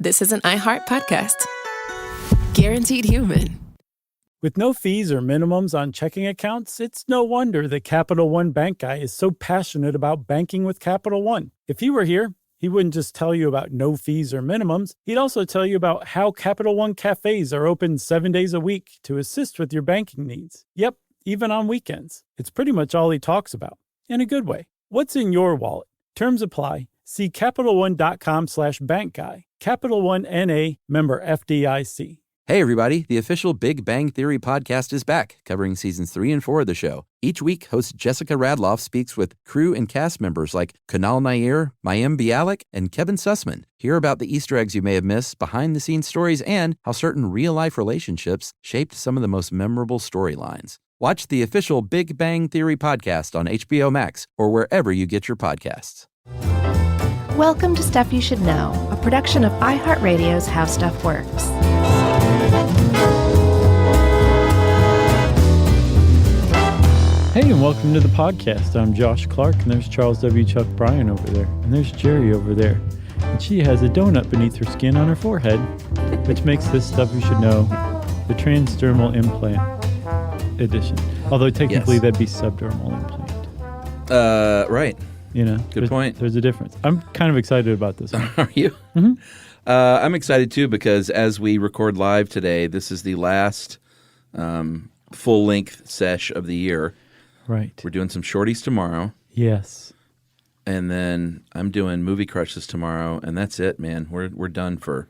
this is an iHeart podcast. Guaranteed human. With no fees or minimums on checking accounts, it's no wonder that Capital One Bank Guy is so passionate about banking with Capital One. If he were here, he wouldn't just tell you about no fees or minimums. He'd also tell you about how Capital One cafes are open 7 days a week to assist with your banking needs. Yep, even on weekends. It's pretty much all he talks about, in a good way. What's in your wallet? Terms apply. See CapitalOne.com/bankguy. Capital One N.A., member FDIC. Hey, everybody. The official Big Bang Theory podcast is back, covering seasons 3 and 4 of the show. Each week, host Jessica Radloff speaks with crew and cast members like Kunal Nair, Mayim Bialik, and Kevin Sussman. Hear about the Easter eggs you may have missed, behind-the-scenes stories, and how certain real-life relationships shaped some of the most memorable storylines. Watch the official Big Bang Theory podcast on HBO Max or wherever you get your podcasts. Welcome to Stuff You Should Know, a production of iHeartRadio's How Stuff Works. Hey, and welcome to the podcast. I'm Josh Clark, and there's Charles W. Chuck Bryan over there, and there's Jerry over there. And she has a donut beneath her skin on her forehead, which makes this Stuff You Should Know the Transdermal Implant Edition. Although technically that'd be subdermal implant. Right. You know, Good point. There's a difference. I'm kind of excited about this one. Are you? Mm-hmm. I'm excited, too, because as we record live today, this is the last full-length sesh of the year. Right. We're doing some shorties tomorrow. Yes. And then I'm doing movie crushes tomorrow, and that's it, man. We're done for,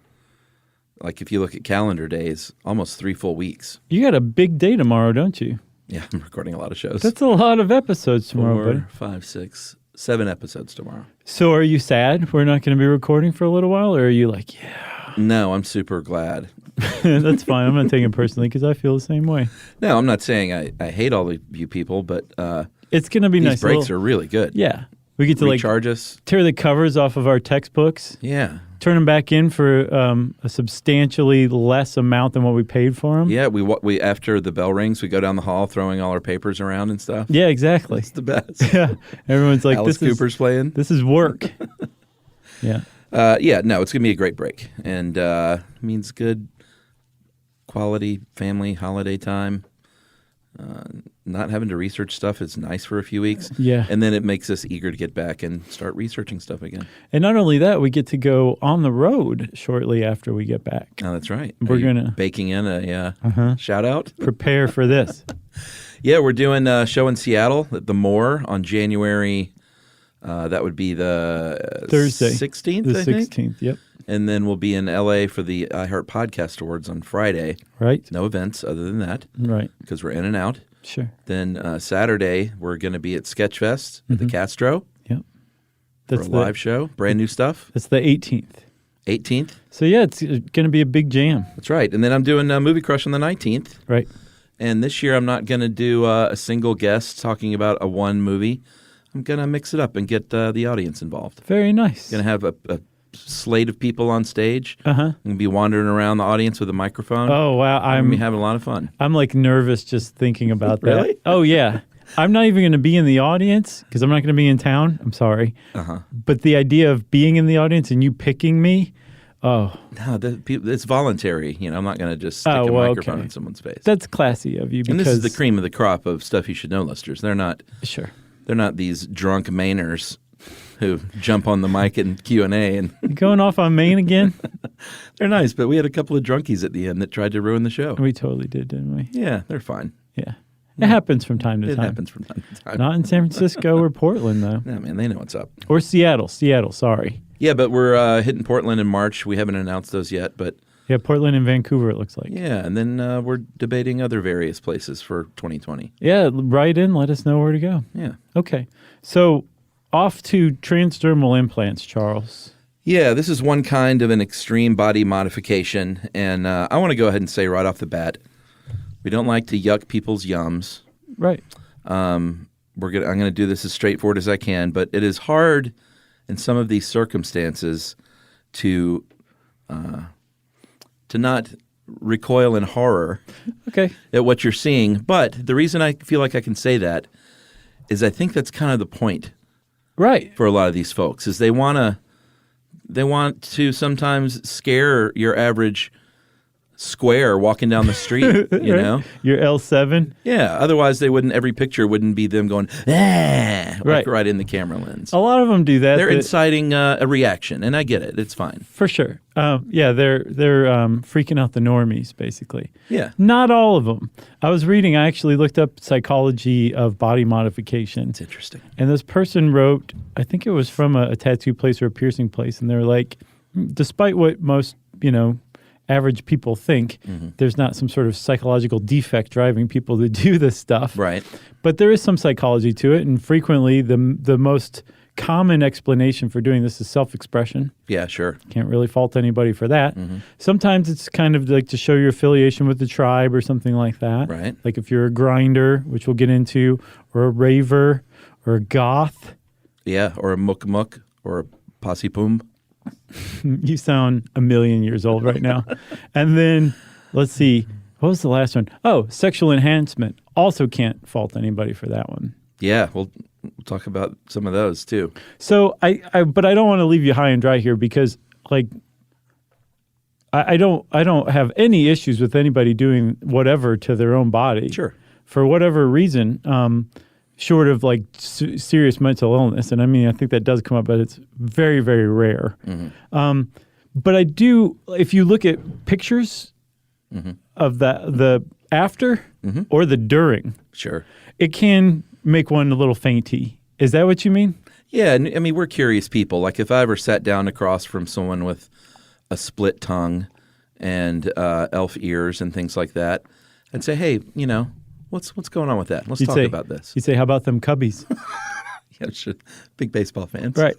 like, if you look at calendar days, almost 3 full weeks. You got a big day tomorrow, don't you? Yeah, I'm recording a lot of shows. That's a lot of episodes tomorrow, 4, buddy. 5, 6, 7 episodes tomorrow. So are you sad we're not going to be recording for a little while, or are you like, yeah? No, I'm super glad. That's fine. I'm not taking it personally because I feel the same way. No, I'm not saying I hate all of you people, but it's going to be these nice. breaks are really good. Yeah. We get to recharge us. Tear the covers off of our textbooks. Yeah. Turn them back in for a substantially less amount than what we paid for them. Yeah, we after the bell rings, we go down the hall throwing all our papers around and stuff. Yeah, exactly. It's the best. Yeah. Everyone's like, Alice Cooper's playing. This is work. Yeah. No, it's going to be a great break. And means good quality family holiday time. Not having to research stuff is nice for a few weeks. Yeah. And then it makes us eager to get back and start researching stuff again. And not only that, we get to go on the road shortly after we get back. Oh, that's right. We're going to baking in a shout out. Prepare for this. Yeah, we're doing a show in Seattle at the Moore on January. That would be the Thursday. 16th, The I think. 16th, yep. And then we'll be in L.A. for the iHeart Podcast Awards on Friday. Right. No events other than that. Right. Because we're in and out. Sure. Then Saturday, we're going to be at Sketchfest at the Castro. Yep. For a live show. Brand new stuff. It's the 18th. 18th. So, yeah, it's going to be a big jam. That's right. And then I'm doing Movie Crush on the 19th. Right. And this year I'm not going to do a single guest talking about a one movie. I'm going to mix it up and get the audience involved. Very nice. Going to have a slate of people on stage. Uh-huh. I'm going to be wandering around the audience with a microphone. Oh, wow. I'm going to be having a lot of fun. I'm like nervous just thinking about that. Really? Oh, yeah. I'm not even going to be in the audience because I'm not going to be in town. I'm sorry. Uh-huh. But the idea of being in the audience and you picking me, No, it's voluntary. I'm not going to just stick a microphone in someone's face. That's classy of you. And this is the cream of the crop of Stuff You Should Know listeners. They're not. Sure. They're not these drunk Mainers who jump on the mic and Q&A. And you going off on Maine again? They're nice, but we had a couple of drunkies at the end that tried to ruin the show. We totally did, didn't we? Yeah, they're fine. Yeah. It happens from time to time. It happens from time to time. Not in San Francisco or Portland, though. No, man, they know what's up. Or Seattle. Seattle, sorry. Yeah, but we're hitting Portland in March. We haven't announced those yet, but... Yeah, Portland and Vancouver, it looks like. Yeah, and then we're debating other various places for 2020. Yeah, write in. Let us know where to go. Yeah. Okay. So, off to transdermal implants, Charles. Yeah, this is one kind of an extreme body modification, and I want to go ahead and say right off the bat, we don't like to yuck people's yums. Right. I'm going to do this as straightforward as I can, but it is hard in some of these circumstances to not recoil in horror at what you're seeing. But the reason I feel like I can say that is I think that's kind of the point, right, for a lot of these folks is they want to They want to sometimes scare your average square walking down the street, you know? Your L7? Yeah, otherwise every picture wouldn't be them going, ah, like right in the camera lens. A lot of them do that. They're inciting a reaction, and I get it. It's fine. For sure. They're freaking out the normies, basically. Yeah. Not all of them. I actually looked up psychology of body modification. It's interesting. And this person wrote, I think it was from a tattoo place or a piercing place, and they're like, despite what most, average people think, there's not some sort of psychological defect driving people to do this stuff. Right. But there is some psychology to it, and frequently the most common explanation for doing this is self-expression. Yeah, sure. Can't really fault anybody for that. Sometimes it's kind of like to show your affiliation with the tribe or something like that. Right. Like if you're a grinder, which we'll get into, or a raver, or a goth. Yeah, or a muk or a posse poom. You sound a million years old right now. And then, let's see, what was the last one? Oh, sexual enhancement. Also can't fault anybody for that one. Yeah, we'll talk about some of those too. So but I don't want to leave you high and dry here because, like, I don't have any issues with anybody doing whatever to their own body. Sure. For whatever reason, short of like serious mental illness. And I mean, I think that does come up, but it's very, very rare. But I do, if you look at pictures of the after or the during, sure, it can make one a little fainty. Is that what you mean? Yeah, and I mean, we're curious people. Like if I ever sat down across from someone with a split tongue and elf ears and things like that, I'd say, hey, what's going on with that? Let's talk about this. You'd say, how about them Cubbies? Yeah, sure. Big baseball fans. Right.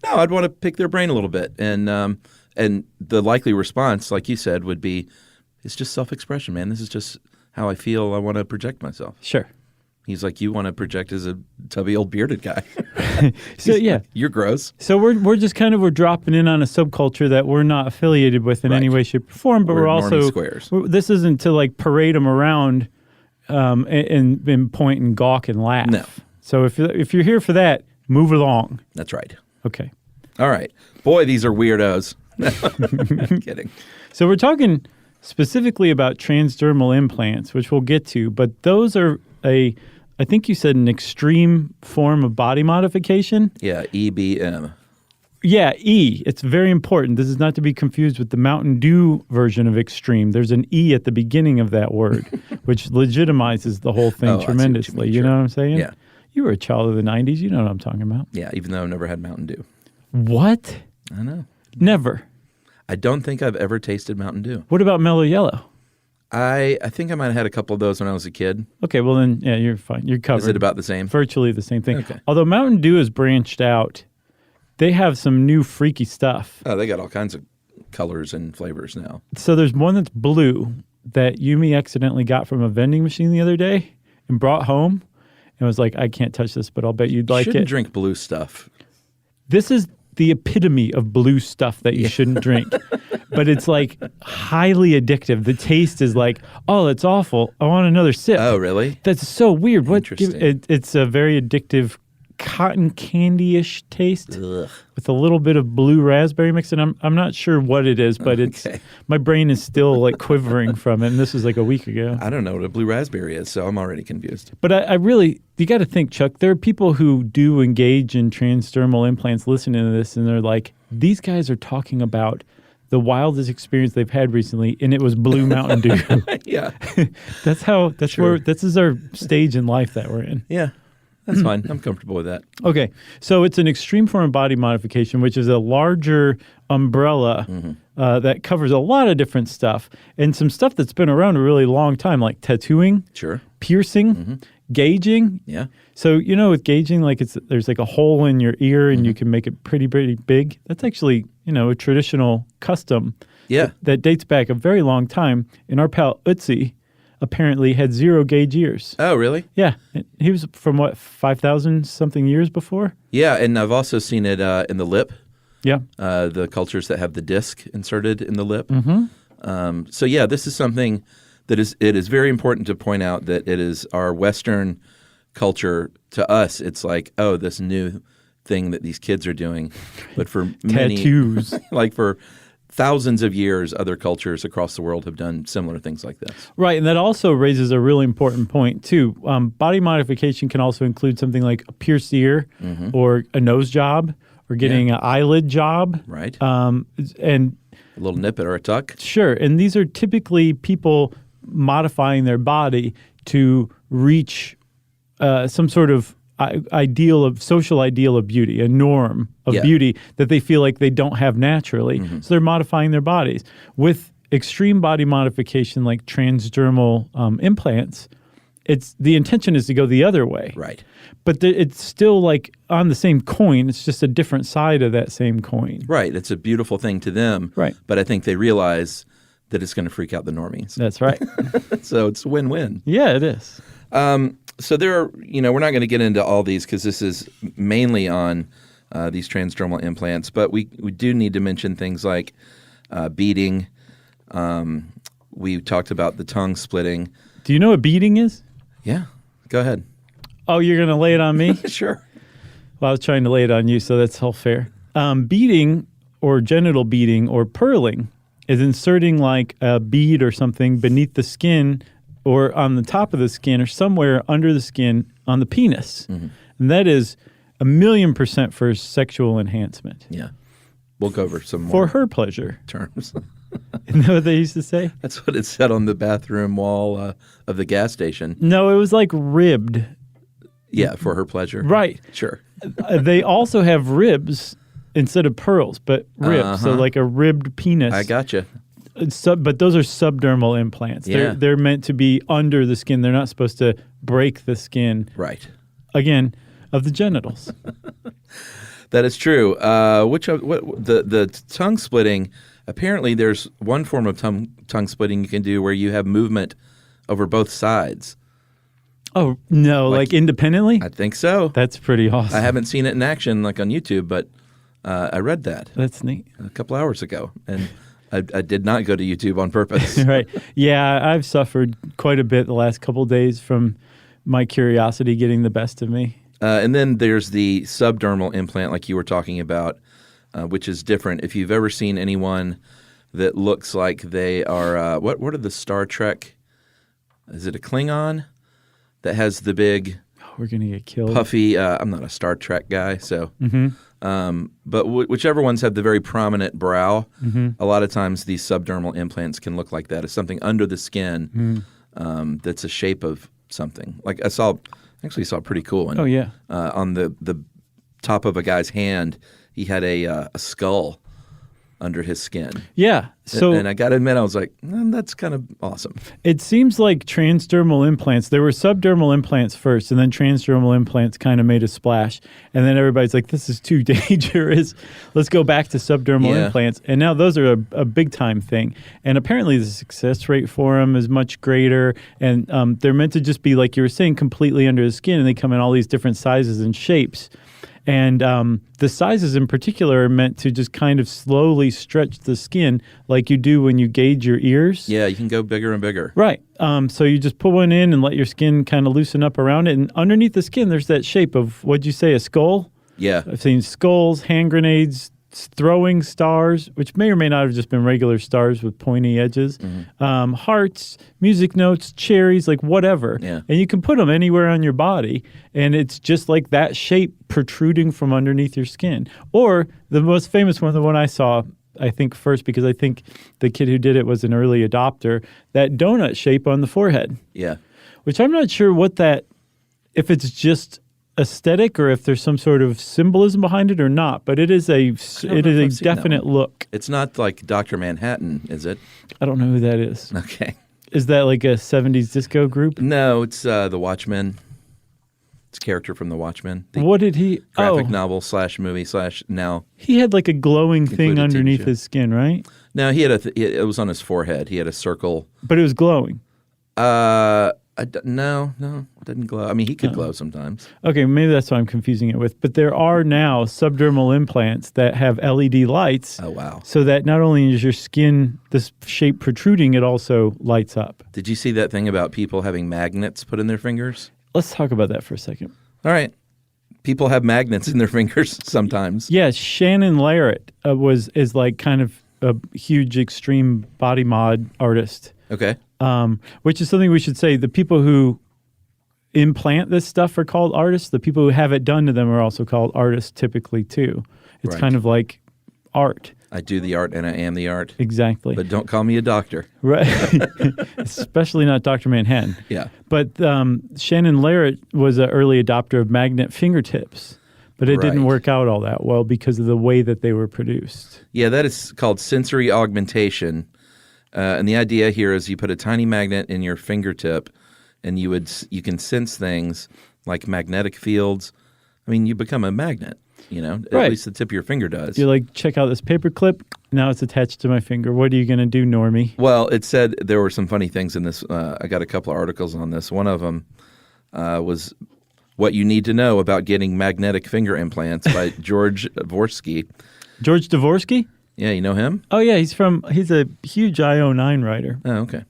No, I'd want to pick their brain a little bit. And the likely response, like you said, would be, it's just self-expression, man. This is just how I feel. I want to project myself. Sure. He's like, you want to project as a tubby old bearded guy. So, yeah. You're gross. So we're just we're dropping in on a subculture that we're not affiliated with in any way, shape, or form, but we're also squares. This isn't to like parade them around and point and gawk and laugh. No. So if you're here for that, move along. That's right. Okay. All right. Boy, these are weirdos. I'm kidding. So we're talking specifically about transdermal implants, which we'll get to, but those are I think you said an extreme form of body modification. Yeah, EBM. Yeah, E. It's very important. This is not to be confused with the Mountain Dew version of extreme. There's an E at the beginning of that word, which legitimizes the whole thing tremendously. You know what I'm saying? Yeah. You were a child of the 90s. You know what I'm talking about. Yeah, even though I've never had Mountain Dew. What? I know. Never. I don't think I've ever tasted Mountain Dew. What about Mellow Yellow? I think I might have had a couple of those when I was a kid. Okay, well then, yeah, you're fine. You're covered. Is it about the same? Virtually the same thing. Okay. Although Mountain Dew has branched out, they have some new freaky stuff. Oh, they got all kinds of colors and flavors now. So there's one that's blue that Yumi accidentally got from a vending machine the other day and brought home and was like, I can't touch this, but I'll bet you'd like it. You shouldn't drink blue stuff. This is the epitome of blue stuff that you shouldn't drink. But it's like highly addictive. The taste is like, oh, it's awful. I want another sip. Oh, really? That's so weird. Interesting. It's a very addictive cotton candy-ish taste with a little bit of blue raspberry mix. And I'm not sure what it is, but it's my brain is still like quivering from it. And this was like a week ago. I don't know what a blue raspberry is, so I'm already confused. But I really, you got to think, Chuck, there are people who do engage in transdermal implants listening to this, and they're like, these guys are talking about the wildest experience they've had recently, and it was Blue Mountain Dew. Yeah. That's where, this is our stage in life that we're in. Yeah. That's fine. I'm comfortable with that. Okay. So it's an extreme form of body modification, which is a larger umbrella that covers a lot of different stuff and some stuff that's been around a really long time, like tattooing, sure, piercing, gauging. Yeah. So, with gauging, like there's like a hole in your ear and you can make it pretty, pretty big. That's actually, a traditional custom that dates back a very long time. And our pal Utsi apparently had 0 gauge ears. Oh, really? Yeah. He was from 5,000 something years before? Yeah, and I've also seen it in the lip. Yeah. The cultures that have the disc inserted in the lip. So, yeah, this is something that it is very important to point out that it is our Western culture. To us, it's like, oh, this new thing that these kids are doing, but for tattoos, like for thousands of years, other cultures across the world have done similar things like this. Right, and that also raises a really important point, too. Body modification can also include something like a pierced ear or a nose job or getting an eyelid job. Right. And a little nip or a tuck. Sure, and these are typically people modifying their body to reach some sort of social ideal of beauty, a norm of beauty that they feel like they don't have naturally. So they're modifying their bodies. With extreme body modification like transdermal implants, the intention is to go the other way. Right. But it's still like on the same coin. It's just a different side of that same coin. Right. It's a beautiful thing to them. Right. But I think they realize that it's going to freak out the normies. That's right. So it's win-win. Yeah, it is. So there are, we're not going to get into all these because this is mainly on these transdermal implants, but we do need to mention things like beading. We talked about the tongue splitting. Do you know what beading is? Yeah. Go ahead. Oh, you're going to lay it on me? Sure. Well, I was trying to lay it on you, so that's all fair. Beading or genital beading or pearling is inserting like a bead or something beneath the skin or on the top of the skin or somewhere under the skin on the penis. And that is 1,000,000% for sexual enhancement. Yeah. We'll go over some more. For her pleasure. Terms. Isn't that what they used to say? That's what it said on the bathroom wall of the gas station. No, it was like ribbed. Yeah, for her pleasure. Right. Sure. They also have ribs instead of pearls, but ribs. So like a ribbed penis. I gotcha. But those are subdermal implants. Yeah. They're meant to be under the skin. They're not supposed to break the skin. Right. Again, of the genitals. That is true. The tongue splitting? Apparently, there's one form of tongue splitting you can do where you have movement over both sides. Oh no! Like independently? I think so. That's pretty awesome. I haven't seen it in action like on YouTube, but I read that. That's neat. A couple hours ago, and I did not go to YouTube on purpose. Right. Yeah, I've suffered quite a bit the last couple of days from my curiosity getting the best of me. And then there's the subdermal implant like you were talking about, which is different. If you've ever seen anyone that looks like they are, what are the Star Trek? Is it a Klingon that has the big we're going to get killed. Puffy, I'm not a Star Trek guy, so. But whichever ones have the very prominent brow, a lot of times these subdermal implants can look like that. It's something under the skin that's a shape of something. Like I actually saw a pretty cool one. Oh, yeah. On the top of a guy's hand, he had a skull under his skin. Yeah. So, and I got to admit, I was like, that's kind of awesome. It seems like transdermal implants, there were subdermal implants first, and then transdermal implants kind of made a splash. And then everybody's like, this is too dangerous. Let's go back to subdermal implants. And now those are a big-time thing. And apparently the success rate for them is much greater. And they're meant to just be, like you were saying, completely under the skin, and they come in all these different sizes and shapes. And the sizes in particular are meant to just kind of slowly stretch the skin like you do when you gauge your ears. Yeah, you can go bigger and bigger. Right. So you just put one in and let your skin kind of loosen up around it. And underneath the skin, there's that shape of, what'd you say, a skull? Yeah. I've seen skulls, hand grenades, throwing stars, which may or may not have just been regular stars with pointy edges, hearts, music notes, cherries, like whatever. Yeah. And you can put them anywhere on your body, and it's just like that shape protruding from underneath your skin. Or the most famous one, the one I saw, I think first, because I think the kid who did it was an early adopter, that donut shape on the forehead. Yeah. Which I'm not sure if it's just aesthetic or if there's some sort of symbolism behind it or not, but it is a definite look. It's not like Dr. Manhattan, is it? I don't know who that is. Okay. Is that like a 70s disco group? No, it's The Watchmen. It's a character from The Watchmen. What did he? Graphic novel / movie / now. He had like a glowing thing underneath his skin, right? No, he had it was on his forehead. He had a circle. But it was glowing. No, it didn't glow. I mean, he could glow sometimes. Okay, maybe that's what I'm confusing it with. But there are now subdermal implants that have LED lights. Oh, wow. So that not only is your skin, this shape protruding, it also lights up. Did you see that thing about people having magnets put in their fingers? Let's talk about that for a second. All right. People have magnets in their fingers sometimes. Yeah, Shannon Larratt is like kind of a huge extreme body mod artist. Okay. Which is something we should say. The people who implant this stuff are called artists. The people who have it done to them are also called artists typically too. It's kind of like art. I do the art and I am the art. Exactly. But don't call me a doctor. Right. Especially not Dr. Manhattan. Yeah. But Shannon Larratt was an early adopter of magnet fingertips. But it didn't work out all that well because of the way that they were produced. Yeah, that is called sensory augmentation. And the idea here is you put a tiny magnet in your fingertip and you can sense things like magnetic fields. I mean, you become a magnet, at least the tip of your finger does. You're like, check out this paper clip. Now it's attached to my finger. What are you going to do, Normie? Well, it said there were some funny things in this. I got a couple of articles on this. One of them was What You Need to Know About Getting Magnetic Finger Implants by George Dvorsky. George Dvorsky? Yeah, you know him? Oh, yeah. He's a huge IO9 writer. Oh, okay.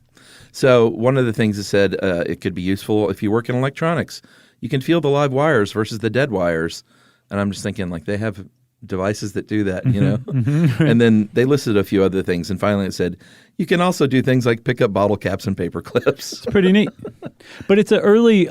So one of the things it said it could be useful if you work in electronics. You can feel the live wires versus the dead wires. And I'm just thinking, like, they have devices that do that, And then they listed a few other things. And finally it said, you can also do things like pick up bottle caps and paper clips. It's pretty neat. But it's an early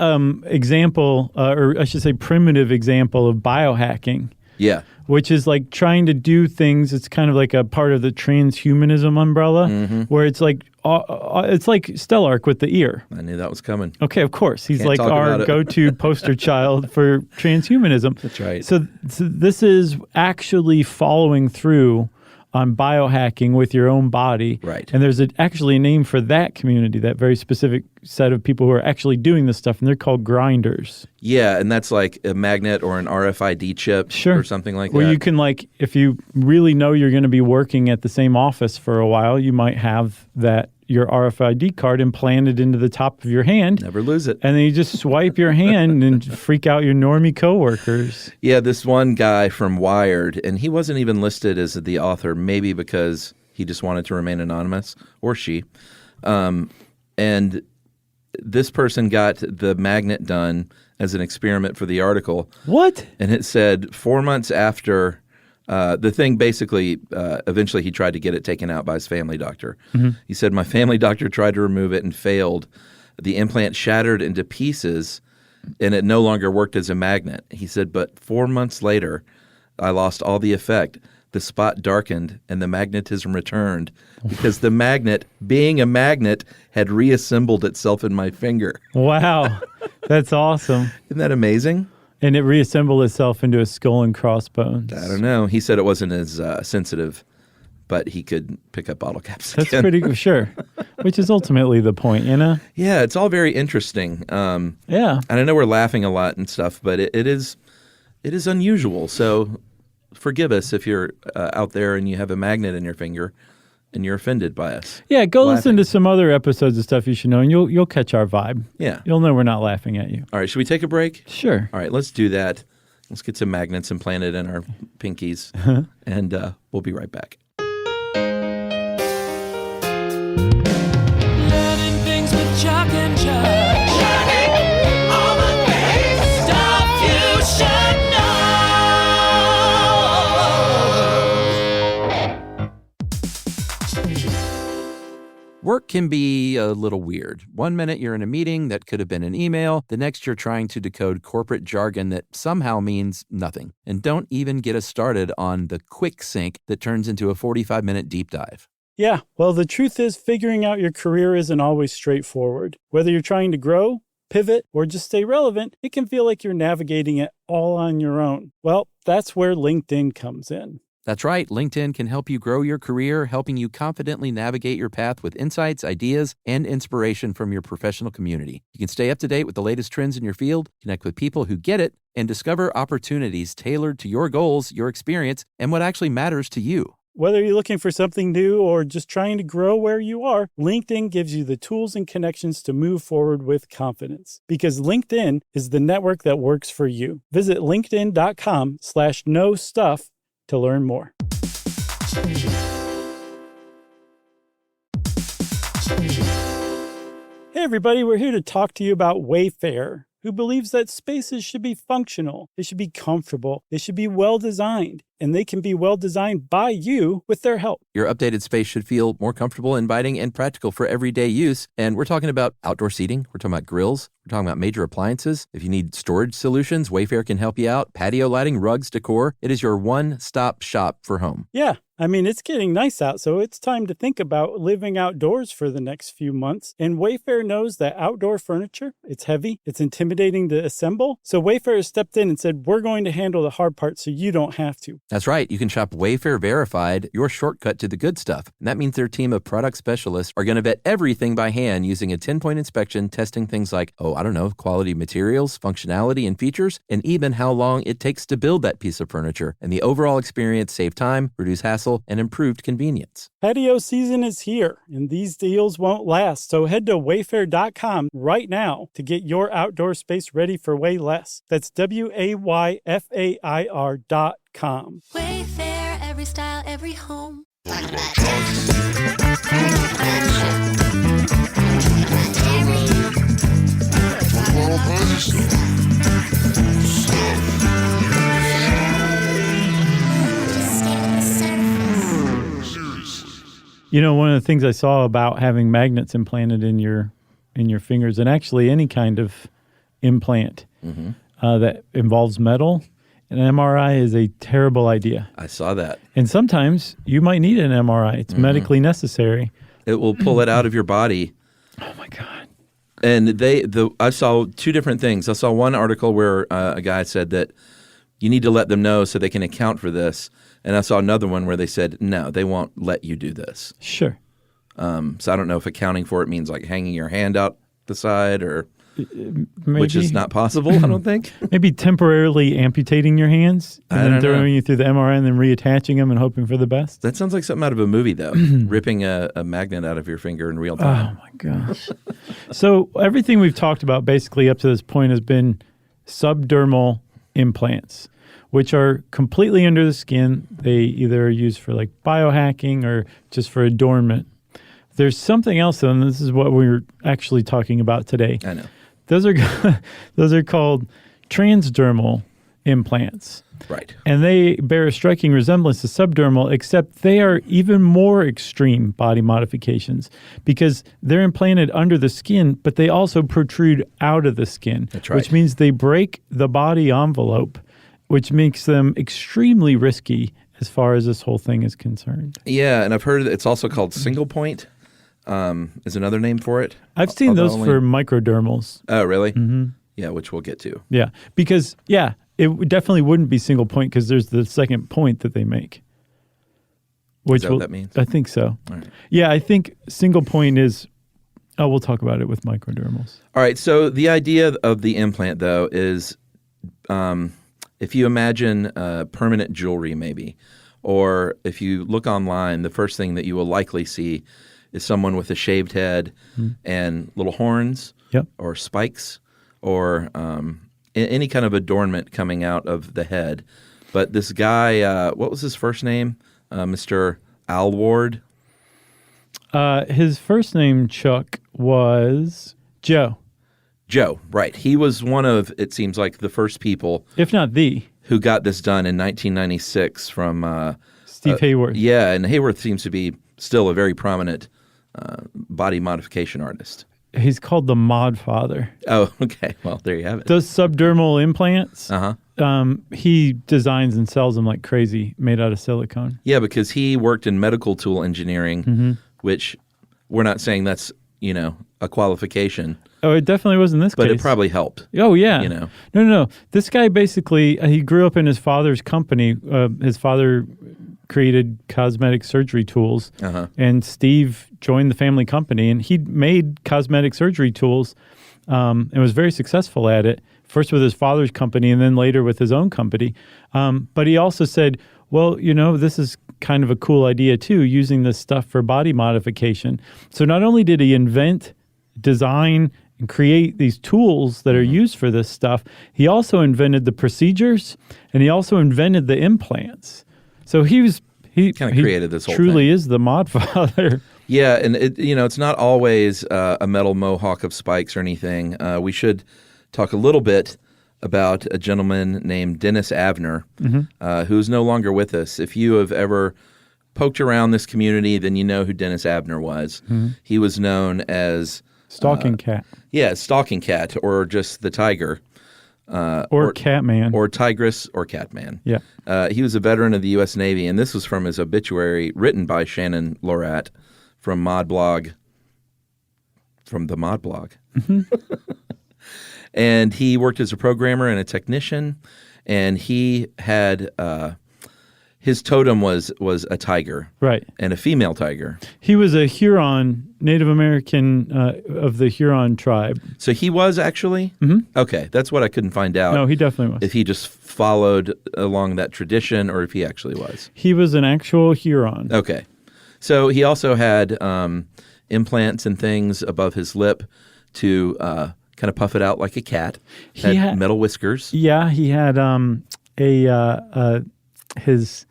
example, or I should say primitive example of biohacking. Yeah. Which is like trying to do things. It's kind of like a part of the transhumanism umbrella, where it's like Stellark with the ear. I knew that was coming. Okay, of course. He's Can't like talk our go-to poster child for transhumanism. That's right. So this is actually following through on biohacking with your own body. Right. And there's actually a name for that community, that very specific set of people who are actually doing this stuff, and they're called grinders. Yeah, and that's like a magnet or an RFID chip or something like that. Where you can, like, if you really know you're going to be working at the same office for a while, you might have your RFID card implanted into the top of your hand. Never lose it. And then you just swipe your hand and freak out your normie coworkers. Yeah, this one guy from Wired, and he wasn't even listed as the author, maybe because he just wanted to remain anonymous, or she. And this person got the magnet done as an experiment for the article. What? And it said 4 months after the thing, basically, eventually he tried to get it taken out by his family doctor. He said, my family doctor tried to remove it and failed. The implant shattered into pieces and it no longer worked as a magnet. He said, but 4 months later, I lost all the effect. The spot darkened and the magnetism returned because the magnet, being a magnet, had reassembled itself in my finger. Wow. That's awesome. Isn't that amazing? And it reassembled itself into a skull and crossbones. I don't know. He said it wasn't as sensitive, but he could pick up bottle caps again. That's pretty good, sure. Which is ultimately the point, Yeah, it's all very interesting. Yeah. And I know we're laughing a lot and stuff, but it is unusual. So forgive us if you're out there and you have a magnet in your finger and you're offended by us. Yeah, go laughing. listen to some other episodes of Stuff You Should Know, and you'll catch our vibe. Yeah. You'll know we're not laughing at you. All right, should we take a break? Sure. All right, let's do that. Let's get some magnets implanted in our pinkies, and we'll be right back. Learning things with Chuck and Chuck. Learning all the things. Stuff you should know. Work can be a little weird. 1 minute you're in a meeting that could have been an email. The next you're trying to decode corporate jargon that somehow means nothing. And don't even get us started on the quick sync that turns into a 45-minute deep dive. Yeah, well, the truth is figuring out your career isn't always straightforward. Whether you're trying to grow, pivot, or just stay relevant, it can feel like you're navigating it all on your own. Well, that's where LinkedIn comes in. That's right. LinkedIn can help you grow your career, helping you confidently navigate your path with insights, ideas, and inspiration from your professional community. You can stay up to date with the latest trends in your field, connect with people who get it, and discover opportunities tailored to your goals, your experience, and what actually matters to you. Whether you're looking for something new or just trying to grow where you are, LinkedIn gives you the tools and connections to move forward with confidence. Because LinkedIn is the network that works for you. Visit linkedin.com/knowstuff to learn more. Hey everybody, we're here to talk to you about Wayfair, who believes that spaces should be functional, they should be comfortable, they should be well designed, and they can be well designed by you with their help. Your updated space should feel more comfortable, inviting, and practical for everyday use. And we're talking about outdoor seating. We're talking about grills. We're talking about major appliances. If you need storage solutions, Wayfair can help you out. Patio lighting, rugs, decor. It is your one-stop shop for home. Yeah, I mean, it's getting nice out, so it's time to think about living outdoors for the next few months. And Wayfair knows that outdoor furniture, it's heavy, it's intimidating to assemble. So Wayfair has stepped in and said, we're going to handle the hard part so you don't have to. That's right. You can shop Wayfair Verified, your shortcut to the good stuff. And that means their team of product specialists are going to vet everything by hand using a 10-point inspection, testing things like, quality materials, functionality, and features, and even how long it takes to build that piece of furniture. And the overall experience save time, reduce hassle, and improved convenience. Patio season is here, and these deals won't last. So head to wayfair.com right now to get your outdoor space ready for way less. That's WAYFAIR.com. Wayfair, every style, every home. You know, one of the things I saw about having magnets implanted in your fingers, and actually any kind of implant that involves metal, an MRI is a terrible idea. I saw that. And sometimes you might need an MRI. It's medically necessary. It will pull it out of your body. Oh, my God. And I saw two different things. I saw one article where a guy said that you need to let them know so they can account for this. And I saw another one where they said, no, they won't let you do this. Sure. So I don't know if accounting for it means like hanging your hand out the side or Maybe. which is not possible, I don't think. Maybe temporarily amputating your hands and I then don't know. throwing you through the MRI and then reattaching them and hoping for the best. That sounds like something out of a movie, though. Ripping a magnet out of your finger in real time. Oh, my gosh. So everything we've talked about basically up to this point has been subdermal implants, which are completely under the skin. They either are used for like biohacking or just for adornment. There's something else, though, and this is what we're actually talking about today. I know. Those are called transdermal implants. Right. And they bear a striking resemblance to subdermal, except they are even more extreme body modifications because they're implanted under the skin, but they also protrude out of the skin. That's right. Which means they break the body envelope, which makes them extremely risky as far as this whole thing is concerned. Yeah, and I've heard it's also called single point. Is another name for it. I've seen those for microdermals. Oh, really? Mm-hmm. Yeah, which we'll get to. Yeah, because, it definitely wouldn't be single point because there's the second point that they make. Is that what that means? I think so. All right. Yeah, I think single point is, we'll talk about it with microdermals. All right, so the idea of the implant, though, is if you imagine permanent jewelry maybe, or if you look online, the first thing that you will likely see is someone with a shaved head and little horns or spikes or any kind of adornment coming out of the head. But this guy, what was his first name? Mr. Alward? His first name, Chuck, was Joe. Joe, right. He was one of, it seems like, the first people. If not the. Who got this done in 1996 from Steve Hayworth. Yeah, and Hayworth seems to be still a very prominent body modification artist. He's called the Mod Father. Oh, okay. Well, there you have it. Those subdermal implants, Uh-huh. He designs and sells them like crazy, made out of silicone. Yeah, because he worked in medical tool engineering, which we're not saying that's, a qualification. Oh, it definitely was in this case. But it probably helped. Oh, yeah. No. This guy basically, he grew up in his father's company. His father created cosmetic surgery tools, and Steve joined the family company, and he made cosmetic surgery tools and was very successful at it, first with his father's company and then later with his own company. But he also said, well, this is kind of a cool idea too, using this stuff for body modification. So not only did he invent, design, and create these tools that are used for this stuff, he also invented the procedures, and he also invented the implants. So he kind of created this whole truly thing. Is the Mod Father. Yeah, and it's not always a metal mohawk of spikes or anything. We should talk a little bit about a gentleman named Dennis Avner, who's no longer with us. If you have ever poked around this community, then you know who Dennis Avner was. He was known as Stalking Cat. Yeah, Stalking Cat, or just the Tiger. Or Catman. Or Tigress, or Catman. Yeah. He was a veteran of the U.S. Navy, and this was from his obituary written by Shannon Lorat from the Mod Blog. And he worked as a programmer and a technician, and he had his totem was a tiger, right, and a female tiger. He was a Huron, Native American of the Huron tribe. So he was actually? Okay, that's what I couldn't find out. No, he definitely was. If he just followed along that tradition or if he actually was. He was an actual Huron. Okay. So he also had implants and things above his lip to kind of puff it out like a cat. He had metal whiskers. Yeah, he had his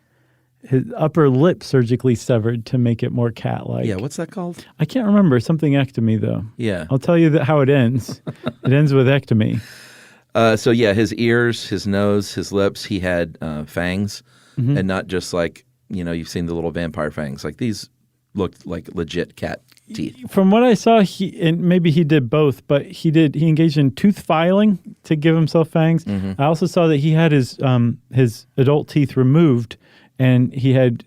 upper lip surgically severed to make it more cat-like. Yeah, what's that called? I can't remember. Something ectomy, though. Yeah. I'll tell you how it ends. It ends with ectomy. So yeah, his ears, his nose, his lips, he had fangs, and not just like, you've seen the little vampire fangs. Like these looked like legit cat teeth. From what I saw, and maybe he did both, but he engaged in tooth filing to give himself fangs. I also saw that he had his adult teeth removed, and he had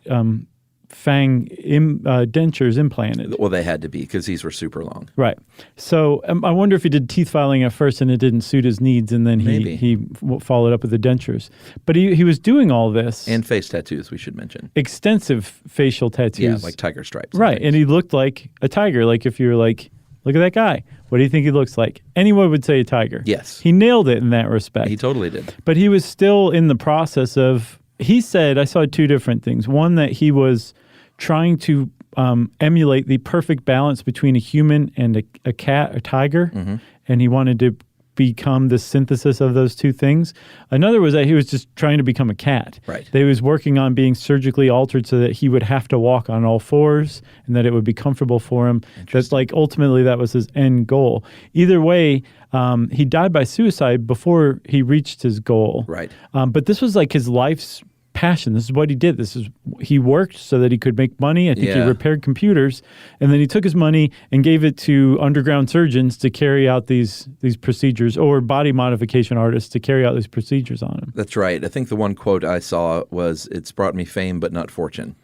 fang dentures implanted. Well, they had to be because these were super long. Right. So I wonder if he did teeth filing at first and it didn't suit his needs, and then he followed up with the dentures. But he was doing all this. And face tattoos, we should mention. Extensive facial tattoos. Yeah, like tiger stripes. Right. And he looked like a tiger. Like if you're like, look at that guy. What do you think he looks like? Anyone would say a tiger. Yes. He nailed it in that respect. He totally did. But he was still in the process of, he said, I saw two different things. One, that he was trying to emulate the perfect balance between a human and a cat, a tiger, and he wanted to become the synthesis of those two things. Another was that he was just trying to become a cat. Right. They was working on being surgically altered so that he would have to walk on all fours and that it would be comfortable for him. That's like ultimately that was his end goal. Either way, he died by suicide before he reached his goal. Right. But this was like his life's passion. This is what he did. He worked so that he could make money. I think he repaired computers, and then he took his money and gave it to underground surgeons to carry out these procedures, or body modification artists to carry out these procedures on him. That's right. I think the one quote I saw was, "It's brought me fame, but not fortune."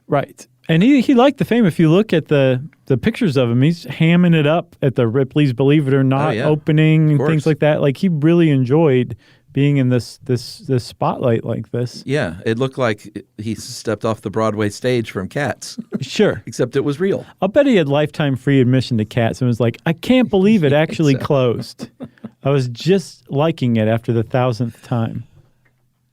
Right. And he liked the fame. If you look at the pictures of him, he's hamming it up at the Ripley's Believe It or Not opening and things like that. Like he really enjoyed being in this spotlight like this. Yeah, it looked like he stepped off the Broadway stage from Cats. Sure. Except it was real. I'll bet he had lifetime free admission to Cats and was like, I can't believe it actually closed. I was just liking it after the 1,000th time.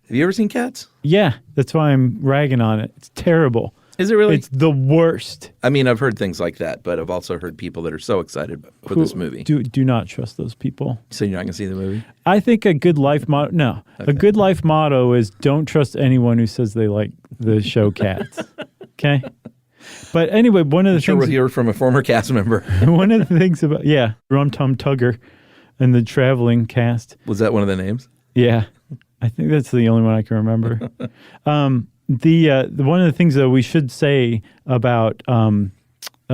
Have you ever seen Cats? Yeah, that's why I'm ragging on it. It's terrible. Is it really? It's the worst. I mean, I've heard things like that, but I've also heard people that are so excited for this movie. Do not trust those people. So you're not going to see the movie? I think a good life motto. No, a good life motto is don't trust anyone who says they like the show Cats. Okay. But anyway, one of the things we'll hear from a former cast member. One of the things about Rum Tum Tugger and the traveling cast. Was that one of the names? Yeah, I think that's the only one I can remember. The one of the things that we should say about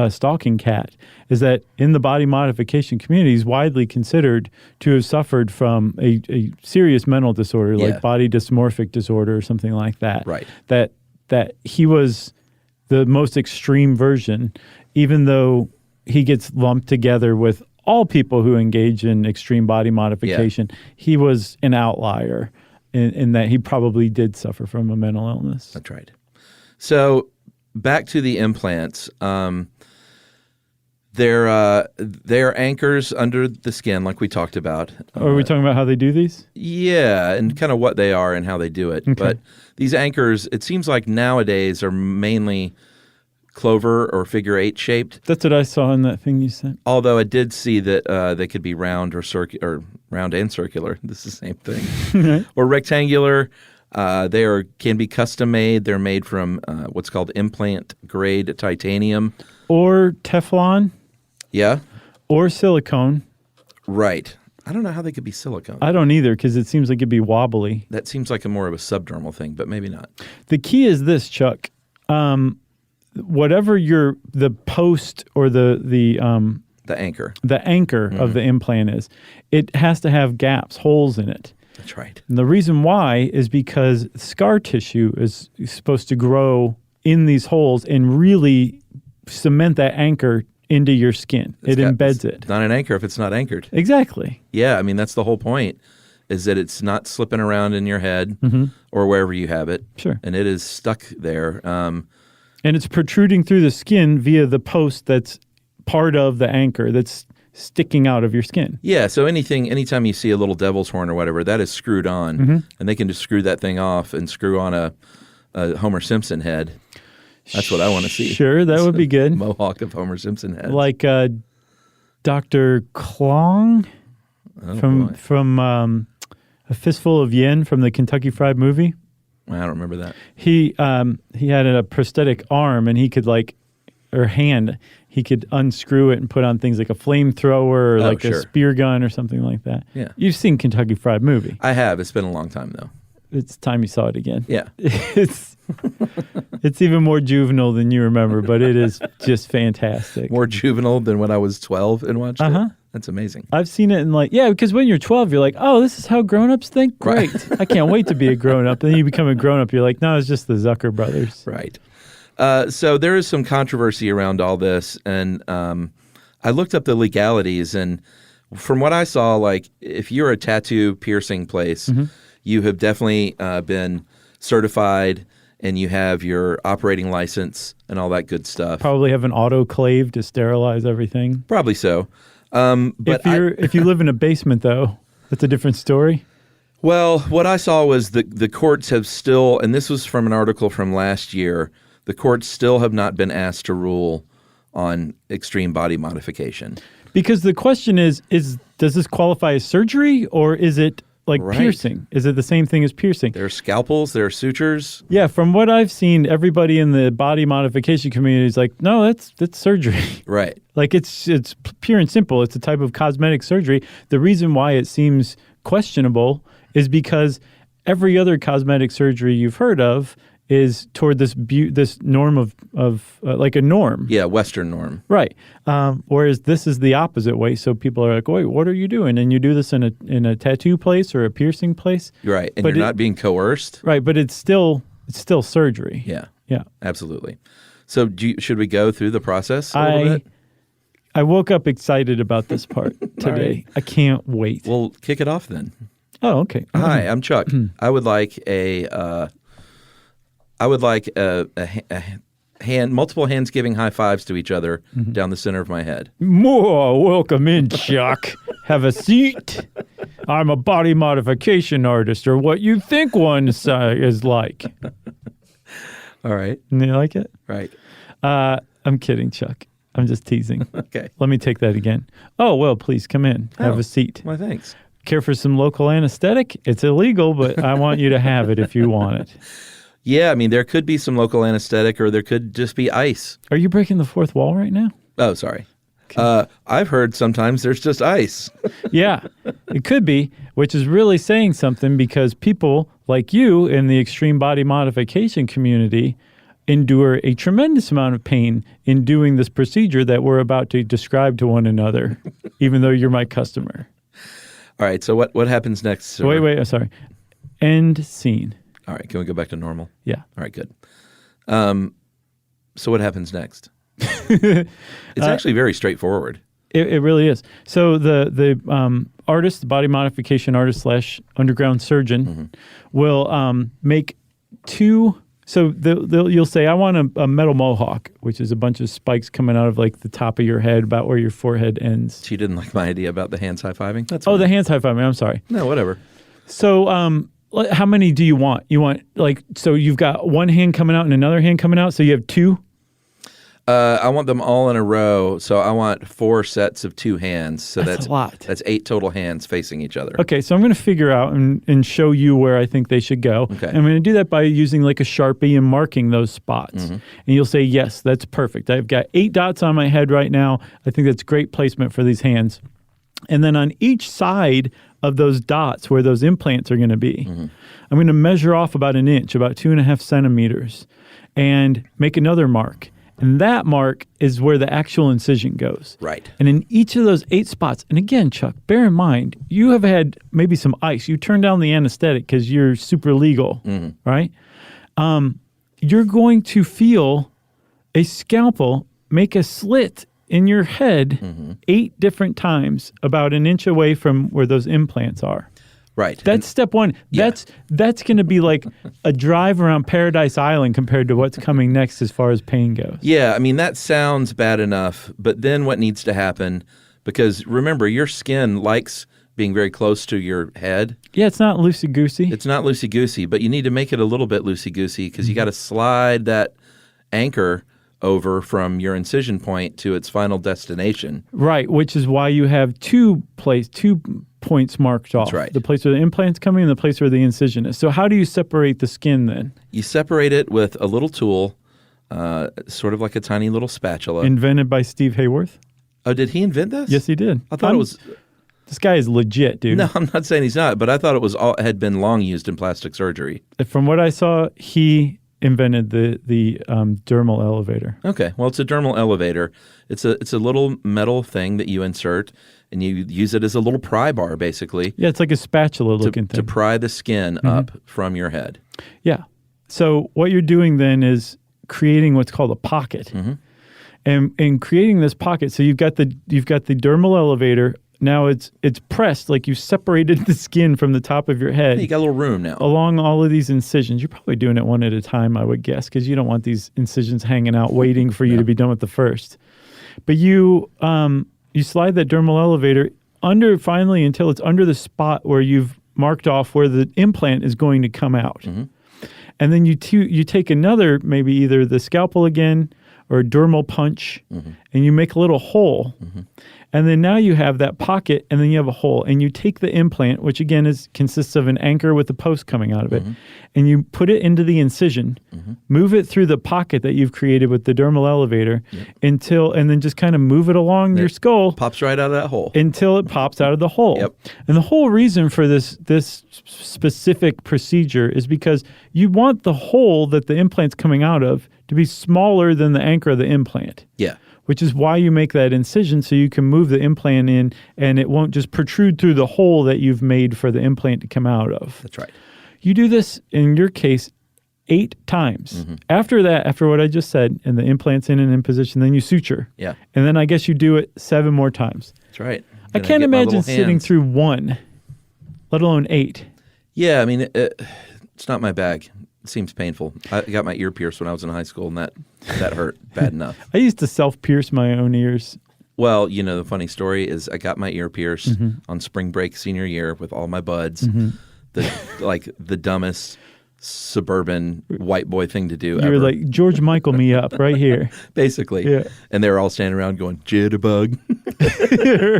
Stalking Cat is that in the body modification community, he's widely considered to have suffered from a serious mental disorder, like body dysmorphic disorder or something like that. Right. That he was the most extreme version, even though he gets lumped together with all people who engage in extreme body modification. He was an outlier. In that he probably did suffer from a mental illness. That's right. So back to the implants. They're anchors under the skin, like we talked about. Are we talking about how they do these? Yeah, and kind of what they are and how they do it. Okay. But these anchors, it seems like nowadays are mainly clover or figure 8 shaped. That's what I saw in that thing you sent. Although I did see that they could be round or round and circular. This is the same thing. Or rectangular. They can be custom made. They're made from what's called implant grade titanium. Or Teflon. Yeah. Or silicone. Right. I don't know how they could be silicone. I don't either because it seems like it'd be wobbly. That seems like more of a subdermal thing, but maybe not. The key is this, Chuck. Whatever the post or the anchor. The anchor of the implant is, it has to have gaps, holes in it. That's right. And the reason why is because scar tissue is supposed to grow in these holes and really cement that anchor into your skin. It embeds it. It's not an anchor if it's not anchored. Exactly. Yeah, I mean, that's the whole point, is that it's not slipping around in your head or wherever you have it. Sure. And it is stuck there. And it's protruding through the skin via the post that's part of the anchor that's sticking out of your skin. Yeah, so anytime you see a little devil's horn or whatever, that is screwed on. And they can just screw that thing off and screw on a Homer Simpson head. That's what I want to see. Sure, that would be good. Mohawk of Homer Simpson head. Like Dr. Klong from A Fistful of Yen from the Kentucky Fried Movie. I don't remember that. He had a prosthetic arm, and he could hand. He could unscrew it and put on things like a flamethrower or a spear gun or something like that. Yeah. You've seen Kentucky Fried Movie. I have. It's been a long time, though. It's time you saw it again. Yeah. It's even more juvenile than you remember, but it is just fantastic. More juvenile than when I was 12 and watched it? That's amazing. I've seen it in because when you're 12, you're like, oh, this is how grown-ups think? Great. I can't wait to be a grown-up. And then you become a grown-up, you're like, no, it's just the Zucker brothers. Right. So there is some controversy around all this, and I looked up the legalities, and from what I saw, if you're a tattoo piercing place, you have definitely been certified, and you have your operating license and all that good stuff. Probably have an autoclave to sterilize everything. Probably so. But if you live in a basement, though, that's a different story. Well, what I saw was the courts have still, and this was from an article from last year, the courts still have not been asked to rule on extreme body modification. Because the question is does this qualify as surgery, or is it piercing? Is it the same thing as piercing? There are scalpels, there are sutures. Yeah, from what I've seen, everybody in the body modification community is like, no, that's surgery. Right. It's pure and simple. It's a type of cosmetic surgery. The reason why it seems questionable is because every other cosmetic surgery you've heard of is toward this norm of a norm. Yeah, Western norm. Right. Whereas this is the opposite way. So people are like, wait, what are you doing? And you do this in a tattoo place or a piercing place. Right. And you're not being coerced. Right. But it's still surgery. Yeah. Yeah. Absolutely. So should we go through the process a little bit? I woke up excited about this part today. I can't wait. We'll kick it off then. Oh, okay. Hi, I'm Chuck. I would like multiple hands giving high fives to each other down the center of my head. More welcome in, Chuck. Have a seat. I'm a body modification artist, or what you think one is like. All right. You like it? Right. I'm kidding, Chuck. I'm just teasing. Okay. Let me take that again. Oh, well, please come in. Have a seat. Why, thanks. Care for some local anesthetic? It's illegal, but I want you to have it if you want it. Yeah, I mean, there could be some local anesthetic, or there could just be ice. Are you breaking the fourth wall right now? Oh, sorry. Okay. I've heard sometimes there's just ice. Yeah, it could be, which is really saying something, because people like you in the extreme body modification community endure a tremendous amount of pain in doing this procedure that we're about to describe to one another, even though you're my customer. All right, so what happens next, sir? Wait, sorry. End scene. All right, can we go back to normal? Yeah. All right, good. So what happens next? It's actually very straightforward. It really is. So the artist, the body modification artist / underground surgeon, will make two. So you'll say, I want a metal mohawk, which is a bunch of spikes coming out of the top of your head, about where your forehead ends. She didn't like my idea about the hands high-fiving? That's fine. Oh, the hands high-fiving. I'm sorry. No, whatever. So how many do you want? You want, so you've got one hand coming out and another hand coming out, so you have two? I want them all in a row, so I want 4 sets of 2 hands. So that's a lot. That's 8 total hands facing each other. Okay, so I'm going to figure out and show you where I think they should go. Okay. I'm going to do that by using a Sharpie and marking those spots. And you'll say, yes, that's perfect. I've got 8 dots on my head right now. I think that's great placement for these hands. And then on each side of those dots where those implants are going to be, I'm going to measure off about an inch, about 2.5 centimeters, and make another mark. And that mark is where the actual incision goes. Right. And in each of those 8 spots, and again, Chuck, bear in mind, you have had maybe some ice. You turn down the anesthetic because you're super legal, right? You're going to feel a scalpel make a slit in your head 8 different times about an inch away from where those implants are. Right. That's step one. Yeah. That's going to be like a drive around Paradise Island compared to what's coming next as far as pain goes. Yeah, I mean, that sounds bad enough, but then what needs to happen, because remember, your skin likes being very close to your head. Yeah, it's not loosey-goosey. It's not loosey-goosey, but you need to make it a little bit loosey-goosey because you got to slide that anchor over from your incision point to its final destination. Right, which is why you have 2 points marked off. That's right. The place where the implant's coming and the place where the incision is. So how do you separate the skin then? You separate it with a little tool, sort of like a tiny little spatula. Invented by Steve Hayworth? Oh, did he invent this? Yes, he did. I thought it was... This guy is legit, dude. No, I'm not saying he's not, but I thought it was had been long used in plastic surgery. From what I saw, he invented the dermal elevator. Okay, well, it's a dermal elevator. It's a little metal thing that you insert, and you use it as a little pry bar, basically. Yeah, it's like a spatula-looking thing. To pry the skin up from your head. Yeah. So what you're doing then is creating what's called a pocket. And in creating this pocket, so you've got the dermal elevator. Now it's pressed, like you separated the skin from the top of your head. Hey, you got a little room now. Along all of these incisions. You're probably doing it one at a time, I would guess, because you don't want these incisions hanging out waiting for you to be done with the first. But you slide that dermal elevator under finally until it's under the spot where you've marked off where the implant is going to come out. And then you take another, maybe either the scalpel again or a dermal punch, and you make a little hole. And then now you have that pocket, and then you have a hole. And you take the implant, which again consists of an anchor with a post coming out of it, and you put it into the incision, move it through the pocket that you've created with the dermal elevator and then just kind of move it along your skull. Pops right out of that hole. Until it pops out of the hole. Yep. And the whole reason for this specific procedure is because you want the hole that the implant's coming out of to be smaller than the anchor of the implant. Yeah. Which is why you make that incision so you can move the implant in and it won't just protrude through the hole that you've made for the implant to come out of. That's right. You do this, in your case, 8 times. After that, after what I just said, and the implant's in position, then you suture. Yeah. And then I guess you do it 7 more times. That's right. I can't imagine sitting through 1, let alone 8. Yeah, I mean, it's not my bag. It seems painful. I got my ear pierced when I was in high school, and that hurt bad enough. I used to self-pierce my own ears. Well, you know, the funny story is I got my ear pierced on spring break senior year with all my buds. The dumbest suburban white boy thing to do You ever. were like, George Michael me up right here. Basically. Yeah. And they were all standing around going, jitterbug.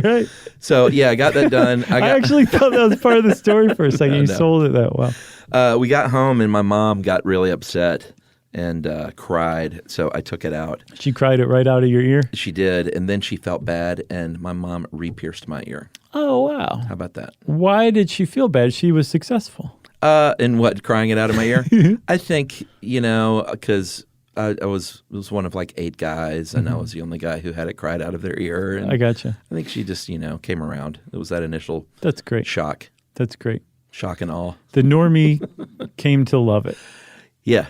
Right. So, yeah, I got that done. I actually thought that was part of the story for a second. You No. sold it that well. We got home, and my mom got really upset and cried, so I took it out. She cried it right out of your ear? She did, and then she felt bad, and my mom re-pierced my ear. Oh, wow. How about that? Why did she feel bad? She was successful. And what, crying it out of my ear? I think, you know, because I was one of like 8 guys, and I was the only guy who had it cried out of their ear. And I gotcha. I think she just, you know, came around. It was that initial That's great. shock. That's great. Shock and awe. The normie came to love it. Yeah.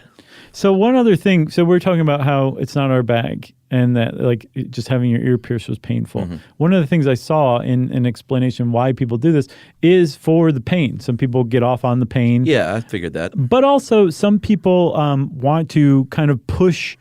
So one other thing, so we're talking about how it's not our bag and that like just having your ear pierced was painful. One of the things I saw in an explanation why people do this is for the pain. Some people get off on the pain. Yeah, I figured that. But also some people want to kind of push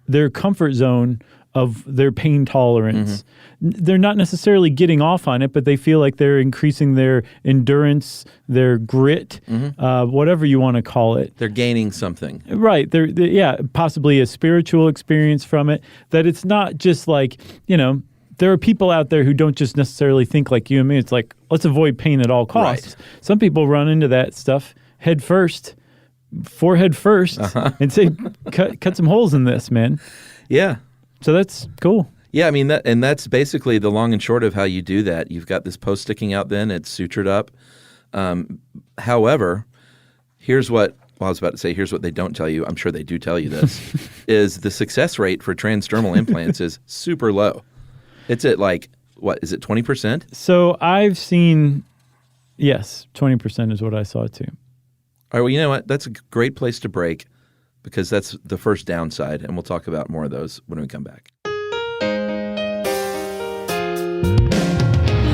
their comfort zone of their pain tolerance. They're not necessarily getting off on it, but they feel like they're increasing their endurance, their grit, whatever you want to call it. They're gaining something. Right. Yeah, possibly a spiritual experience from it, that it's not just like, you know, there are people out there who don't just necessarily think like you and me. It's like, let's avoid pain at all costs. Right. Some people run into that stuff head first, forehead first, and say, cut some holes in this, man. Yeah. So that's cool. Yeah, I mean, that's basically the long and short of how you do that. You've got this post sticking out then, it's sutured up. However, here's what they don't tell you. I'm sure they do tell you this, is the success rate for transdermal implants is super low. It's at like, what, is it 20%? So I've seen, yes, 20% is what I saw too. All right, well, you know what? That's a great place to break because that's the first downside, and we'll talk about more of those when we come back.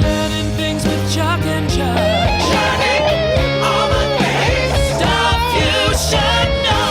Learning things with Chuck and Chuck. Learning all the things. Stuff you should know.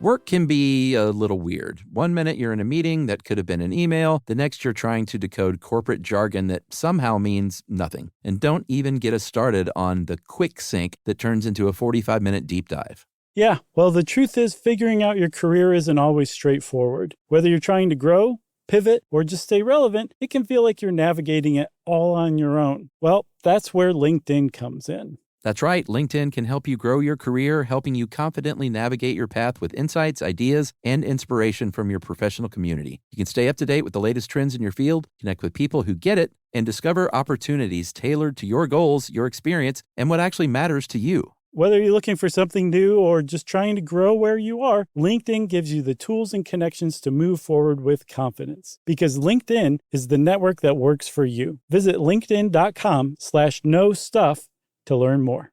Work can be a little weird. One minute you're in a meeting that could have been an email. The next you're trying to decode corporate jargon that somehow means nothing. And don't even get us started on the quick sync that turns into a 45-minute deep dive. Yeah, well, the truth is figuring out your career isn't always straightforward. Whether you're trying to grow, pivot, or just stay relevant, it can feel like you're navigating it all on your own. Well, that's where LinkedIn comes in. That's right. LinkedIn can help you grow your career, helping you confidently navigate your path with insights, ideas, and inspiration from your professional community. You can stay up to date with the latest trends in your field, connect with people who get it, and discover opportunities tailored to your goals, your experience, and what actually matters to you. Whether you're looking for something new or just trying to grow where you are, LinkedIn gives you the tools and connections to move forward with confidence. Because LinkedIn is the network that works for you. Visit linkedin.com/knowstuff to learn more.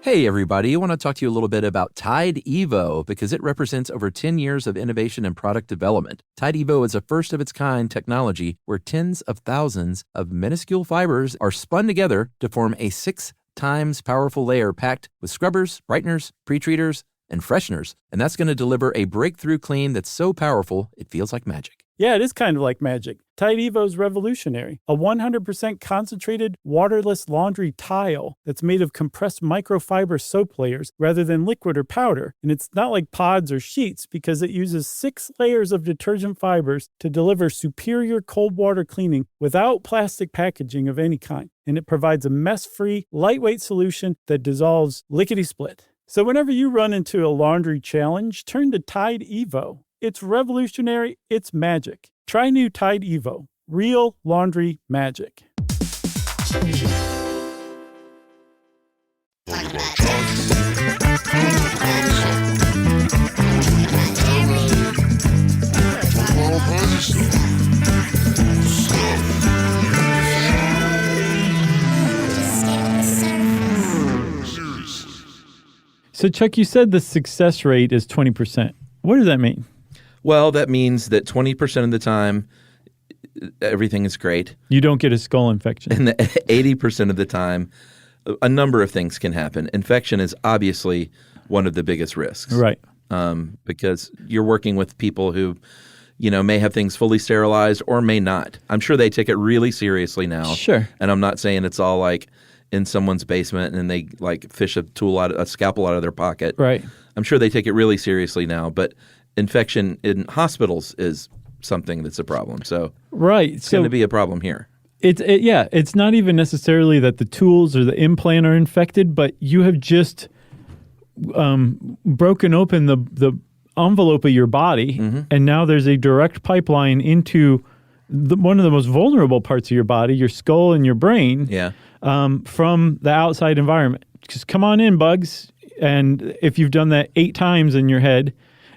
Hey, everybody. I want to talk to you a little bit about Tide Evo because it represents over 10 years of innovation and product development. Tide Evo is a first-of-its-kind technology where tens of thousands of minuscule fibers are spun together to form a 6 times powerful layer packed with scrubbers, brighteners, pre-treaters, and fresheners. And that's going to deliver a breakthrough clean that's so powerful, it feels like magic. Yeah, it is kind of like magic. Tide Evo is revolutionary. A 100% concentrated, waterless laundry tile that's made of compressed microfiber soap layers rather than liquid or powder. And it's not like pods or sheets because it uses 6 layers of detergent fibers to deliver superior cold water cleaning without plastic packaging of any kind. And it provides a mess-free, lightweight solution that dissolves lickety-split. So whenever you run into a laundry challenge, turn to Tide Evo. It's revolutionary. It's magic. Try new Tide Evo. Real laundry magic. So Chuck, you said the success rate is 20%. What does that mean? Well, that means that 20% of the time, everything is great. You don't get a skull infection. And 80% of the time, a number of things can happen. Infection is obviously one of the biggest risks. Right. Because you're working with people who, may have things fully sterilized or may not. I'm sure they take it really seriously now. Sure. And I'm not saying it's all like in someone's basement and they like fish a scalpel out of their pocket. Right. I'm sure they take it really seriously now, but infection in hospitals is something that's a problem. So right. It's going to be a problem here. It's not even necessarily that the tools or the implant are infected, but you have just broken open the envelope of your body, and now there's a direct pipeline into one of the most vulnerable parts of your body, your skull and your brain, from the outside environment. Just come on in, bugs. And if you've done that 8 times in your head,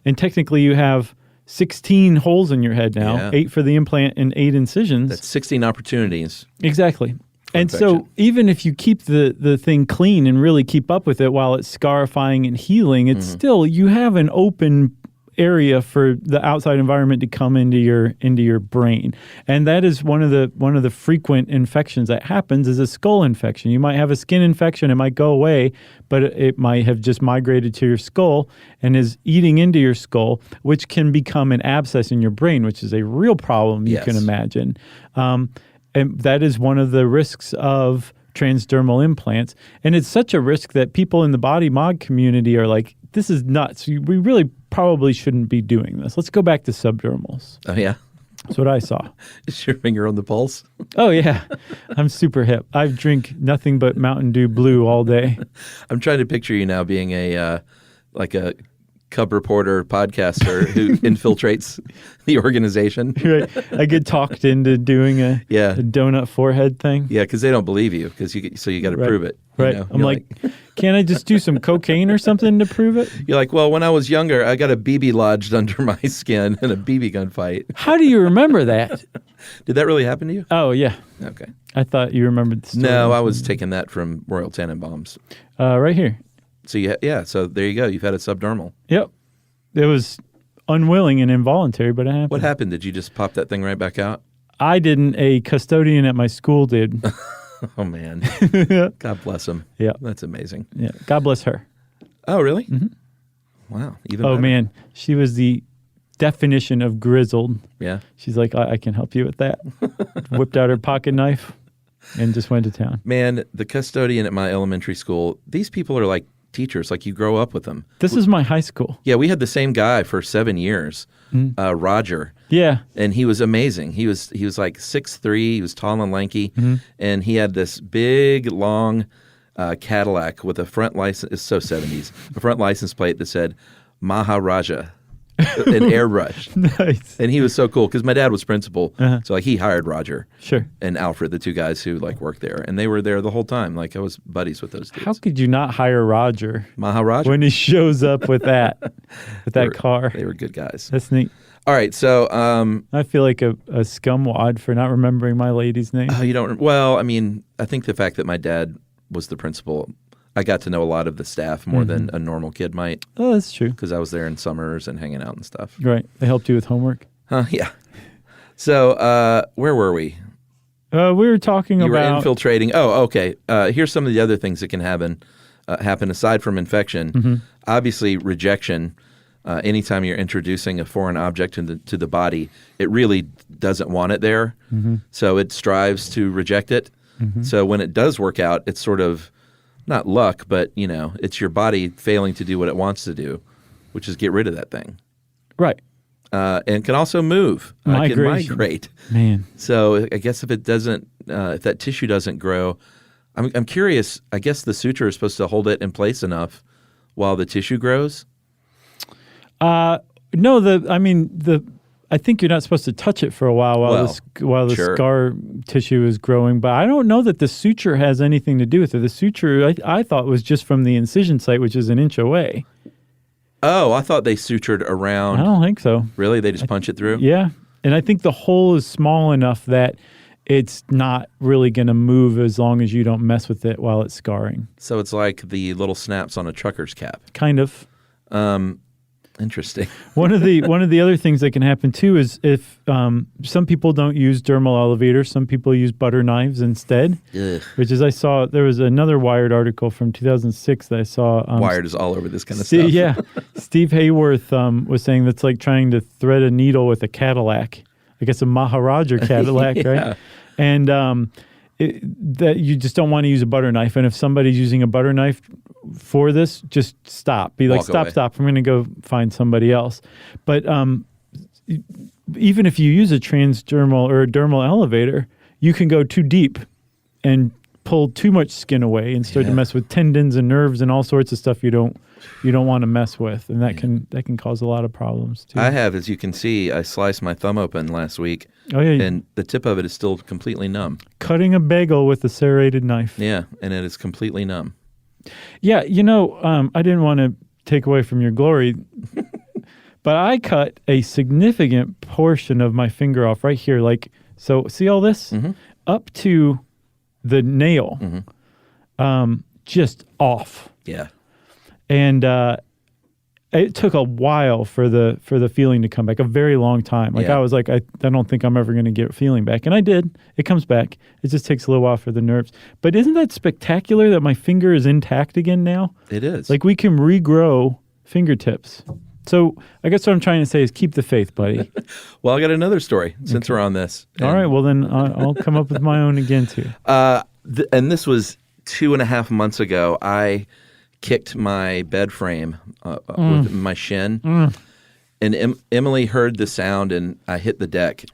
and technically you have 16 holes in your head now, 8 for the implant and 8 incisions. That's 16 opportunities. Exactly. And so even if you keep the thing clean and really keep up with it while it's scarifying and healing, it's still, you have an open area for the outside environment to come into your brain. And that is one of the frequent infections that happens is a skull infection. You might have a skin infection, it might go away, but it might have just migrated to your skull and is eating into your skull, which can become an abscess in your brain, which is a real problem you can imagine. And that is one of the risks of transdermal implants. And it's such a risk that people in the body mod community are like, this is nuts. We really probably shouldn't be doing this. Let's go back to subdermals. Oh, yeah? That's what I saw. Is your finger on the pulse? Oh, yeah. I'm super hip. I drink nothing but Mountain Dew Blue all day. I'm trying to picture you now being a cub reporter podcaster who infiltrates the organization. Right. I get talked into doing a donut forehead thing. Yeah, because they don't believe you. So you got to prove it. Right. I'm like, can't I just do some cocaine or something to prove it? You're like, well, when I was younger, I got a BB lodged under my skin in a BB gun fight. How do you remember that? Did that really happen to you? Oh, yeah. Okay. I thought you remembered the story. No, I was taking that from Royal Tenenbaums. Right here. So so there you go. You've had a subdermal. Yep. It was unwilling and involuntary, but it happened. What happened? Did you just pop that thing right back out? I didn't. A custodian at my school did. Oh, man. God bless him. Yeah. That's amazing. Yeah. God bless her. Oh, really? Mm-hmm. Wow. Even Oh, better. man. She was the definition of grizzled. Yeah. She's like, I can help you with that. Whipped out her pocket knife and just went to town. Man, the custodian at my elementary school, these people are like teachers. Like you grow up with them. This is my high school. Yeah, we had the same guy for 7 years, Roger. Yeah. And he was amazing. He was like 6'3". He was tall and lanky, and he had this big, long Cadillac with a front license. It's so 70s. A front license plate that said Maharaja, and airbrushed. Nice. And he was so cool because my dad was principal, so like he hired Roger, Sure. and Alfred, the two guys who like worked there, and they were there the whole time. Like I was buddies with those dudes. How could you not hire Roger Maharaja? when he shows up with that car? They were good guys. That's neat. All right, so I feel like a scumwad for not remembering my lady's name. you don't. Well, I mean, I think the fact that my dad was the principal, I got to know a lot of the staff more than a normal kid might. Oh, that's true. Because I was there in summers and hanging out and stuff. Right. They helped you with homework. Yeah. So where were we? We were talking You were about infiltrating. Oh, okay. Here's some of the other things that can happen aside from infection. Obviously, rejection. Anytime you're introducing a foreign object to the body, it really doesn't want it there. So it strives to reject it. So when it does work out, it's sort of not luck, but it's your body failing to do what it wants to do, which is get rid of that thing. right. And can also move. Can Migration. migrate. Man. So I guess if it doesn't, if that tissue doesn't grow, I'm curious. I guess the suture is supposed to hold it in place enough while the tissue grows. No, I think you're not supposed to touch it for a while while the sure. scar tissue is growing. But I don't know that the suture has anything to do with it. The suture, I thought, was just from the incision site, which is an inch away. Oh, I thought they sutured around. I don't think so. Really? They just punch it through? Yeah. And I think the hole is small enough that it's not really going to move as long as you don't mess with it while it's scarring. So it's like the little snaps on a trucker's cap. Kind of. Interesting. One of the other things that can happen too is if some people don't use dermal elevators, some people use butter knives instead. Ugh. Which is, I saw there was another Wired article from 2006 that I saw. Wired is all over this kind of stuff. Yeah, Steve Hayworth was saying that's like trying to thread a needle with a Cadillac. I guess a Maharaja Cadillac, Yeah. right? And that you just don't want to use a butter knife. And if somebody's using a butter knife for this, just stop. Be like, Walk away. stop. I'm going to go find somebody else. But even if you use a transdermal or a dermal elevator, you can go too deep and pull too much skin away and start to mess with tendons and nerves and all sorts of stuff you don't want to mess with, and that can cause a lot of problems too. I have, as you can see, I sliced my thumb open last week. Oh yeah, And the tip of it is still completely numb. cutting a bagel with a serrated knife. Yeah, and it is completely numb. Yeah, I didn't want to take away from your glory, but I cut a significant portion of my finger off right here. Like, so see all this? Up to the nail, just off. Yeah. And it took a while for the feeling to come back, a very long time. Like Yeah. I was like, I don't think I'm ever going to get feeling back. And I did. It comes back. It just takes a little while for the nerves. But isn't that spectacular that my finger is intact again now? It is. Like we can regrow fingertips. So I guess what I'm trying to say is keep the faith, buddy. Well, I got another story since we're on this. All right. Well, then I'll come up with my own again too. And this was 2.5 months ago. I kicked my bed frame with my shin, and Emily heard the sound, and I hit the deck.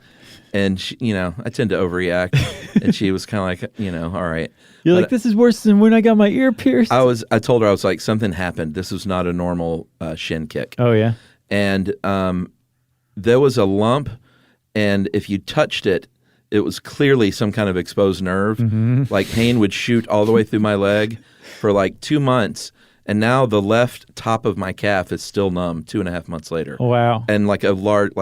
And she, I tend to overreact, and she was kind of like, all right. You're like, this is worse than when I got my ear pierced. I told her, I was like, something happened. This was not a normal shin kick. Oh yeah. And there was a lump, and if you touched it, it was clearly some kind of exposed nerve. Mm-hmm. Like pain would shoot all the way through my leg for like 2 months. And now the left top of my calf is still numb 2.5 months later. Wow. And like a large,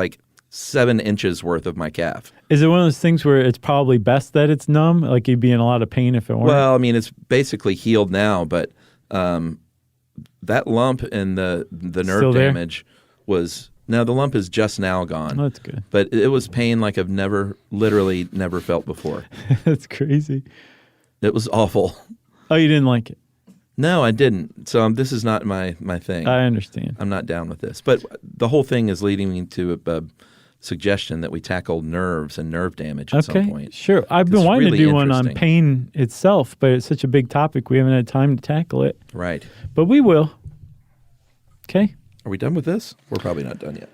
7 inches worth of my calf. Is it one of those things where it's probably best that it's numb? Like you'd be in a lot of pain if it weren't? Well, I mean, it's basically healed now, but that lump and the nerve damage was... Now, the lump is just now gone. Oh, that's good. But it was pain like I've literally never felt before. That's crazy. It was awful. Oh, you didn't like it? No, I didn't. So this is not my thing. I understand. I'm not down with this. But the whole thing is leading me to a suggestion that we tackle nerves and nerve damage at some point. Sure. I've been It's wanting really to do one on interesting. pain itself, but it's such a big topic we haven't had time to tackle it. Right. But we will. Okay. Are we done with this? We're probably not done yet.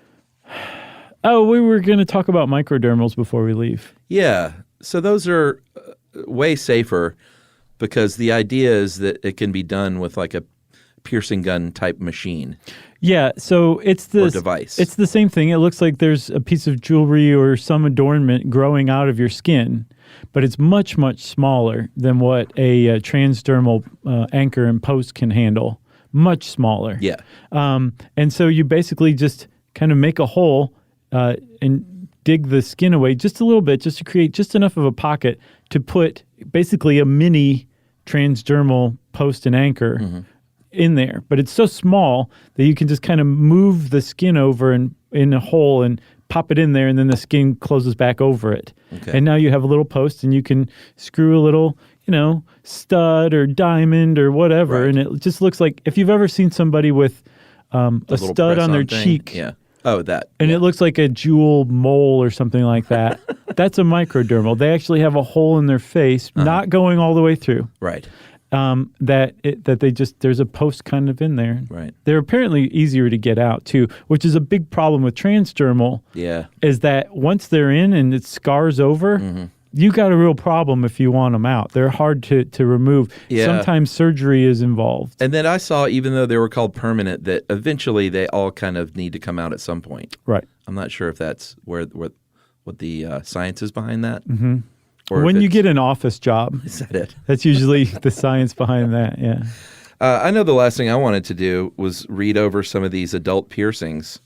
Oh, we were going to talk about microdermals before we leave. Yeah. So those are way safer because the idea is that it can be done with like a piercing gun type machine. Yeah, so it's the device. It's the same thing. It looks like there's a piece of jewelry or some adornment growing out of your skin, but it's much, much smaller than what a transdermal anchor and post can handle. Much smaller. Yeah. And so you basically just kind of make a hole and dig the skin away just a little bit, just to create just enough of a pocket to put basically a mini transdermal post and anchor in there. But it's so small that you can just kind of move the skin over and in a hole and pop it in there, and then the skin closes back over it. Okay. And now you have a little post, and you can screw a little, stud or diamond or whatever. Right. And it just looks like, if you've ever seen somebody with a little stud on their press-on thing. cheek. Yeah. Oh, that. And yeah. it looks like a jewel mole or something like that. That's a microdermal. They actually have a hole in their face, not going all the way through. Right. There's a post kind of in there. Right. They're apparently easier to get out too, which is a big problem with transdermal. Yeah. Is that once they're in and it scars over, you got a real problem if you want them out. They're hard to remove. Yeah. Sometimes surgery is involved. And then I saw, even though they were called permanent, that eventually they all kind of need to come out at some point. Right. I'm not sure if that's what the science is behind that. Mm-hmm. Or When if you it's- get an office job, Is that it? that's usually the science behind that. Yeah. I know the last thing I wanted to do was read over some of these adult piercings.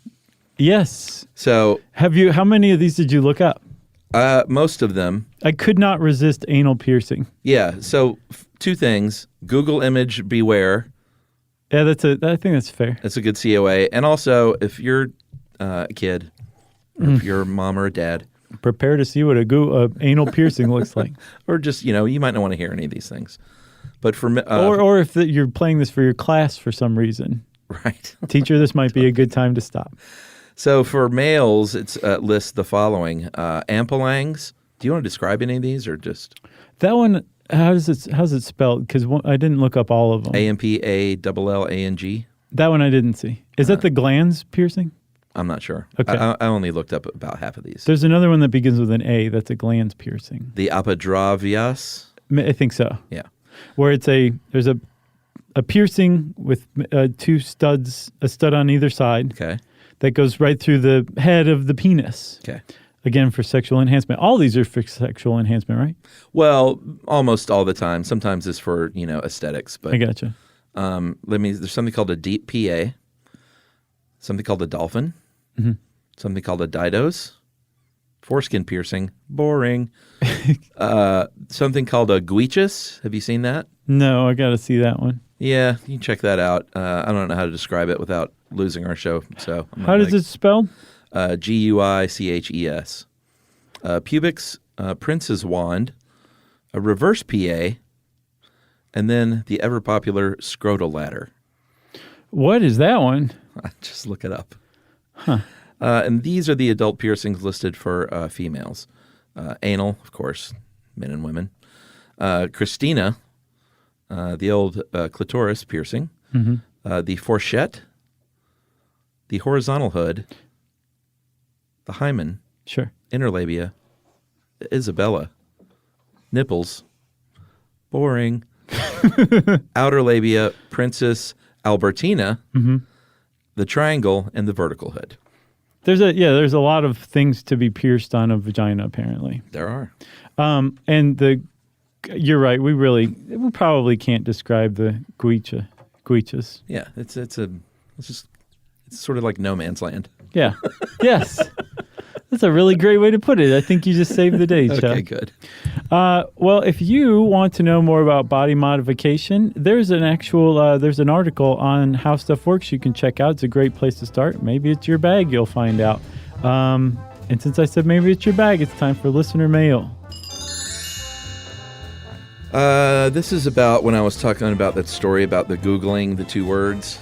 Yes. So How many of these did you look up? most of them. I could not resist anal piercing. Yeah. So two things. Google image beware. Yeah, I think that's fair. That's a good COA. And also, if you're a kid, or if you're a mom or a dad, Prepare to see what a anal piercing looks like. or just, you might not want to hear any of these things. But for Or if you're playing this for your class for some reason. right. Teacher, this might be a good time to stop. So for males, it's lists the following: ampelangs. Do you want to describe any of these, or just That one, how's it spelled? Because I didn't look up all of them. AMPALLANG? That one I didn't see. Is that the glands piercing? I'm not sure. Okay. I only looked up about half of these. There's another one that begins with an A. That's a glands piercing. The apodravias. I think so. Yeah. Where there's a piercing with two studs, a stud on either side. Okay. That goes right through the head of the penis. Okay. Again, for sexual enhancement. All these are for sexual enhancement, right? Well, almost all the time. Sometimes it's for aesthetics, but I gotcha. There's something called a deep PA, something called a dolphin, something called a didos, foreskin piercing, boring. Something called a guichus. Have you seen that? No, I got to see that one. Yeah, you can check that out. I don't know how to describe it without losing our show. So How does it spell? Guiches. Pubix, prince's wand, a reverse PA, and then the ever popular scrotal ladder. What is that one? Just look it up. And these are the adult piercings listed for females. Anal, of course, men and women. Christina, the old clitoris piercing. The fourchette, the horizontal hood, the hymen, Sure. inner labia, Isabella. Nipples. Boring. Outer labia, Princess Albertina. The triangle, and the vertical hood. There's a lot of things to be pierced on a vagina, apparently. There are. And you're right. We probably can't describe the guichas. Yeah, it's sort of like no man's land. Yeah. Yes. That's a really great way to put it. I think you just saved the day, Chuck. Okay, good. Well, if you want to know more about body modification, there's an article on How Stuff Works you can check out. It's a great place to start. Maybe it's your bag, you'll find out. And since I said maybe it's your bag, it's time for listener mail. This is about when I was talking about that story about the Googling the two words.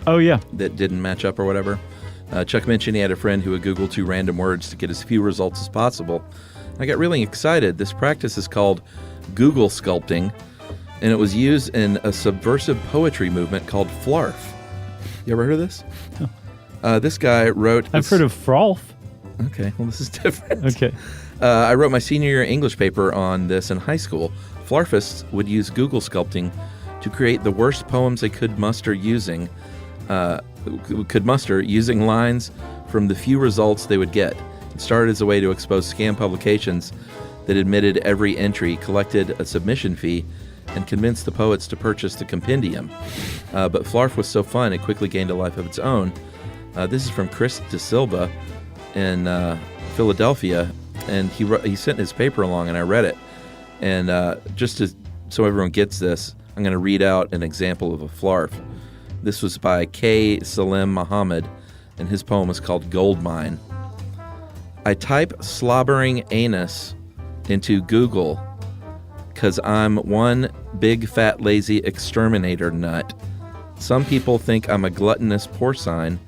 Oh, yeah. That didn't match up or whatever. Chuck mentioned he had a friend who would Google two random words to get as few results as possible. I got really excited. This practice is called Google sculpting, and it was used in a subversive poetry movement called Flarf. You ever heard of this? No. This guy wrote... I've heard of Frolf. Okay, well, this is different. Okay. I wrote my senior year English paper on this in high school. Flarfists would use Google sculpting to create the worst poems they could muster using lines from the few results they would get. It started as a way to expose scam publications that admitted every entry, collected a submission fee, and convinced the poets to purchase the compendium. But Flarf was so fun, it quickly gained a life of its own. This is from Chris De Silva in Philadelphia, and he sent his paper along, and I read it. And so everyone gets this, I'm going to read out an example of a Flarf. This was by K. Salim Muhammad, and his poem is called Gold Mine. I type slobbering anus into Google 'cause I'm one big fat lazy exterminator nut. Some people think I'm a gluttonous porcine,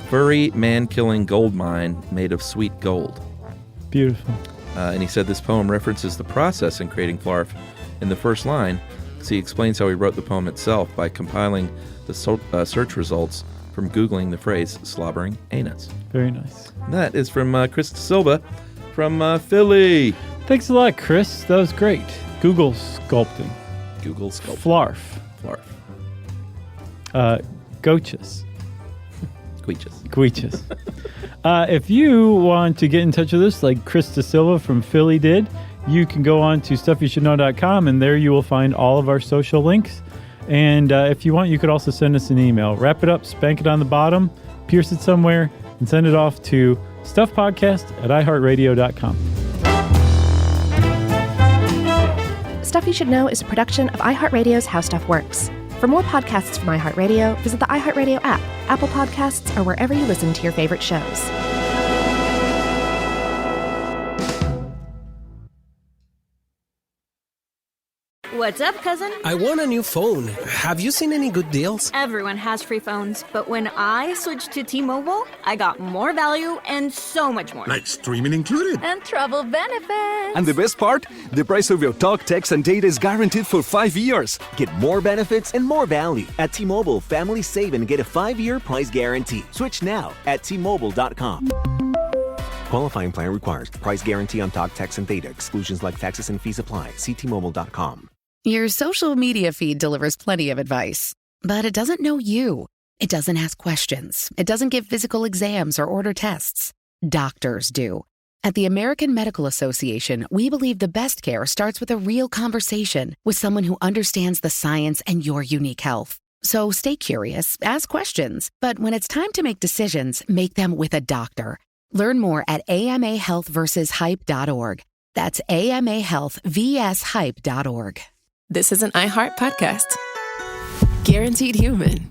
furry man-killing gold mine made of sweet gold. Beautiful. And he said this poem references the process in creating Flarf in the first line, so he explains how he wrote the poem itself by compiling the search results from Googling the phrase slobbering anus. Very nice. And that is from Chris De Silva from Philly. Thanks a lot, Chris. That was great. Google sculpting. Google sculpting. Flarf. Gochas. Guichas. If you want to get in touch with us like Chris De Silva from Philly did, you can go on to stuffyoushouldknow.com, and there you will find all of our social links. And if you want, you could also send us an email. Wrap it up, spank it on the bottom, pierce it somewhere, and send it off to stuffpodcast@iheartradio.com. Stuff You Should Know is a production of iHeartRadio's How Stuff Works. For more podcasts from iHeartRadio, visit the iHeartRadio app, Apple Podcasts, or wherever you listen to your favorite shows. What's up, cousin? I want a new phone. Have you seen any good deals? Everyone has free phones, but when I switched to T-Mobile, I got more value and so much more. Like streaming included. And travel benefits. And the best part? The price of your talk, text, and data is guaranteed for 5 years. Get more benefits and more value. At T-Mobile, families save and get a 5-year price guarantee. Switch now at T-Mobile.com. Qualifying plan requires price guarantee on talk, text, and data. Exclusions like taxes and fees apply. See T-Mobile.com. Your social media feed delivers plenty of advice, but it doesn't know you. It doesn't ask questions. It doesn't give physical exams or order tests. Doctors do. At the American Medical Association, we believe the best care starts with a real conversation with someone who understands the science and your unique health. So stay curious, ask questions, but when it's time to make decisions, make them with a doctor. Learn more at amahealthversushype.org. That's amahealthvshype.org. This is an iHeart podcast. Guaranteed human.